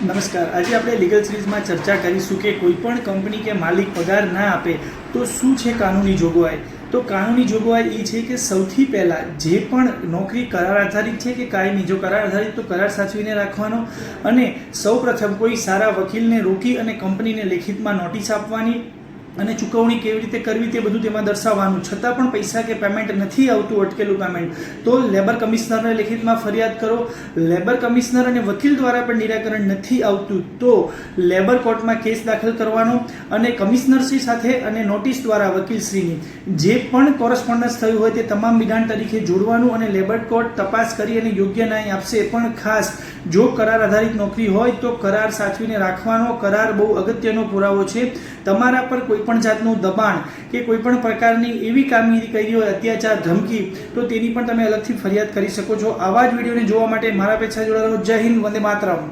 નમસ્કાર। આજે આપણે લીગલ સિરીઝમાં ચર્ચા કરીશું કે કોઈપણ કંપની કે માલિક પગાર ના આપે તો શું છે કાનૂની જોગવાઈ। તો કાનૂની જોગવાઈ એ છે કે સૌથી પહેલાં જે પણ નોકરી કરાર આધારિત છે કે કાયમી, જો કરાર આધારિત તો કરાર સાચવીને રાખવાનો અને સૌપ્રથમ કોઈ સારા વકીલને રોકી અને કંપનીને લેખિતમાં નોટિસ આપવાની અને ચૂકવણી કેવી રીતે કરવી તે બધું તેમાં દર્શાવવાનું। છતાં પણ પૈસા કે પેમેન્ટ નથી આવતું, અટકેલું પેમેન્ટ, તો લેબર કમિશનરને લેખિતમાં ફરિયાદ કરો। લેબર કમિશનર અને વકીલ દ્વારા પણ નિરાકરણ નથી આવતું તો લેબર કોર્ટમાં કેસ દાખલ કરવાનો અને કમિશનરશ્રી સાથે અને નોટિસ દ્વારા વકીલશ્રીની જે પણ કોરસ્પોન્ડન્સ થયું હોય તે તમામ વિધાન તરીકે જોડવાનું અને લેબર કોર્ટ તપાસ કરી અને યોગ્ય ન્યાય આપશે। પણ ખાસ જો કરાર આધારિત નોકરી હોય તો કરાર સાચવીને રાખવાનો। કરાર બહુ અગત્યનો પુરાવો છે। તમારા પર કોઈ પણ જાતનું દબાણ કે કોઈ પણ પ્રકારની એવી કામગીરી કરી હોય, અત્યાચાર, ધમકી, તો તેની પણ તમે અલગથી ફરિયાદ કરી શકો છો। આવા જ વિડીયોને જોવા માટે મારા પેજ સાથે જોડાયેલો। જય હિન્દ, વંદે માતરમ।